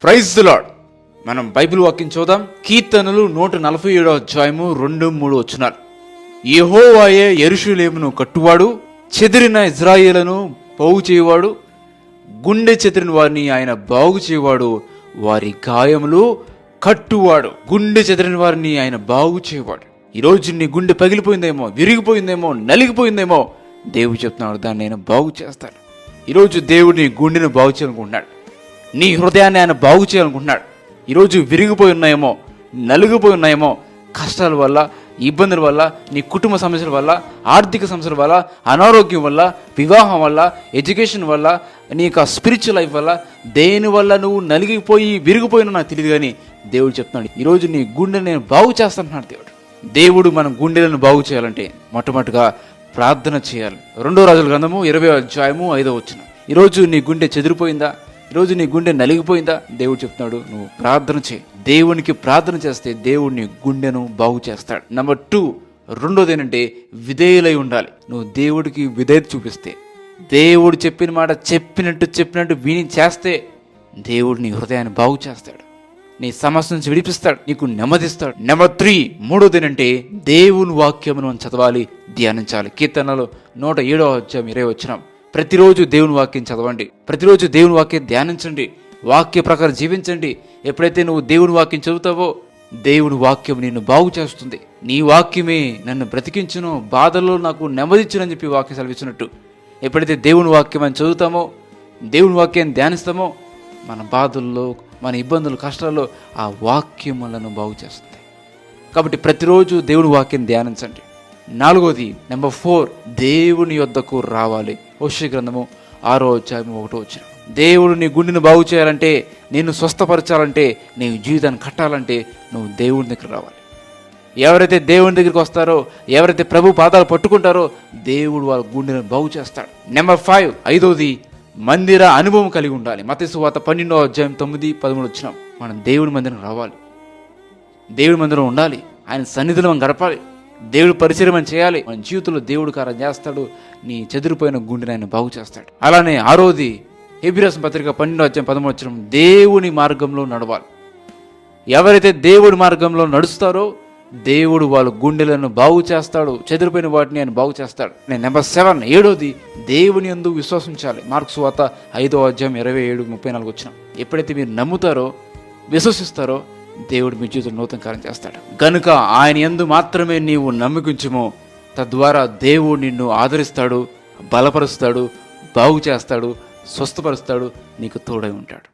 Praise the lord. మనం bible వాక్యం చూద్దాం. కీర్తనలు 147 అధ్యాయము 2-3 వచనాలు. యెహోవాయే యెరూషలేమును కట్టువాడు, చెదిరిన ఇజ్రాయేలును బాగు చేయవాడు, గుండె చెదిరిన వారిని ఆయన బాగు చేయవాడు, వారి గాయములు కట్టువాడు. గుండె చెదిరిన వారిని ఆయన బాగు చేయవాడు. ఈరోజు నీ గుండె పగిలిపోయిందేమో, విరిగిపోయిందేమో, నలిగిపోయిందేమో, దేవుడు చెప్తున్నాడు దాన్ని నేను బాగు చేస్తాను. ఈరోజు దేవుడు నీ గుండెను బాగు చేయాలనుకుంటున్నాడు. నీ హృదయాన్ని ఆయన బాగు చేయాలనుకుంటున్నాడు. ఈరోజు విరిగిపోయి ఉన్నాయేమో, నలిగిపోయి ఉన్నాయేమో, కష్టాల వల్ల, ఇబ్బందుల వల్ల, నీ కుటుంబ సమస్యల వల్ల, ఆర్థిక సమస్యల వల్ల, అనారోగ్యం వల్ల, వివాహం వల్ల, ఎడ్యుకేషన్ వల్ల, నీ యొక్క స్పిరిచువల్ లైఫ్ వల్ల, దేనివల్ల నువ్వు నలిగిపోయి విరిగిపోయినా నాకు తెలియదు. కానీ దేవుడు చెప్తున్నాడు ఈరోజు నీ గుండెని నేను బాగు చేస్తానంటున్నాడు దేవుడు. దేవుడు మన గుండెలను బాగు చేయాలంటే మొట్టమొదటిగా ప్రార్థన చేయాలి. 2 రాజుల గ్రంథము 20వ అధ్యాయము 5వ వచనం. ఈరోజు నీ గుండె చెదిరిపోయిందా? ఈరోజు నీ గుండె నలిగిపోయిందా? దేవుడు చెప్తున్నాడు నువ్వు ప్రార్థన చేయి. దేవునికి ప్రార్థన చేస్తే దేవుడు నీ గుండెను బాగు చేస్తాడు. నెంబర్ 2, రెండోది ఏంటంటే విధేయులై ఉండాలి. నువ్వు దేవుడికి విధేయత చూపిస్తే, దేవుడు చెప్పిన మాట చెప్పినట్టు విని చేస్తే దేవుడు నీ హృదయాన్ని బాగు చేస్తాడు, నీ సమస్య నుంచి విడిపిస్తాడు, నీకు నెమ్మదిస్తాడు. నెంబర్ 3, మూడోది ఏంటంటే దేవుని వాక్యమును మనం చదవాలి, ధ్యానించాలి. కీర్తనలో 107వ అధ్యాయం 20వ వచనం. ప్రతిరోజు దేవుని వాక్యం చదవండి, ప్రతిరోజు దేవుని వాక్యం ధ్యానించండి, వాక్య ప్రకారం జీవించండి. ఎప్పుడైతే నువ్వు దేవుని వాక్యం చదువుతావో దేవుని వాక్యం నిన్ను బాగు చేస్తుంది. నీ వాక్యమే నన్ను బ్రతికించును, బాధల్లో నాకు నెమ్మదించునని చెప్పి వాక్యం సెలవిచ్చినట్టు ఎప్పుడైతే దేవుని వాక్యం అని చదువుతామో, దేవుని వాక్యాన్ని ధ్యానిస్తామో, మన బాధల్లో, మన ఇబ్బందులు, కష్టాల్లో ఆ వాక్యం మనను బాగు చేస్తుంది. కాబట్టి ప్రతిరోజు దేవుని వాక్యం ధ్యానించండి. 4వది, నెంబర్ 4, దేవుని యొద్దకు రావాలి. హోషేయ గ్రంథము 6వ అధ్యాయము 1వ వచనం. దేవుడు నీ గుండెను బాగు చేయాలంటే, నిన్ను స్వస్థపరచాలంటే, నీ జీవితాన్ని కట్టాలంటే నువ్వు దేవుని దగ్గర రావాలి. ఎవరైతే దేవుని దగ్గరికి వస్తారో, ఎవరైతే ప్రభు పాదాలు పట్టుకుంటారో దేవుడు వాళ్ళ గుండెను బాగు చేస్తాడు. నెంబర్ 5, 5వది, మందిర అనుభవం కలిగి ఉండాలి. మత్తయి సువార్త 12వ అధ్యాయం 9-13 వచనం. మనం దేవుడి మందిరం రావాలి, దేవుడి మందిరం ఉండాలి, ఆయన సన్నిధిలో మనం గడపాలి, దేవుడు పరిచయం చేయాలి. మన జీవితంలో దేవుడు కార్యం చేస్తాడు, నీ చెదిరిపోయిన గుండెని ఆయన బాగు చేస్తాడు. అలానే 6వది, హెబ్రీ రాసిన పత్రిక 12వ అధ్యాయం 13వ వచనం, దేవుని మార్గంలో నడవాలి. ఎవరైతే దేవుడి మార్గంలో నడుస్తారో దేవుడు వాళ్ళ గుండెలను బాగు చేస్తాడు, చెదిరిపోయిన వాటిని ఆయన బాగు చేస్తాడు. నెంబర్ 7, 7వది, దేవుని యందు విశ్వసించాలి. మార్కు సువార్త 5వ అధ్యాయం 27-34 వచనం. ఎప్పుడైతే మీరు నమ్ముతారో, విశ్వసిస్తారో దేవుడు మీ జీవితంలో నూతన కార్యం చేస్తాడు. గనుక ఆయన యందు మాత్రమే నీవు నమ్మకించుమో, తద్వారా దేవుడు నిన్ను ఆదరిస్తాడు, బలపరుస్తాడు, బాగు చేస్తాడు, స్వస్థపరుస్తాడు, నీకు తోడై ఉంటాడు.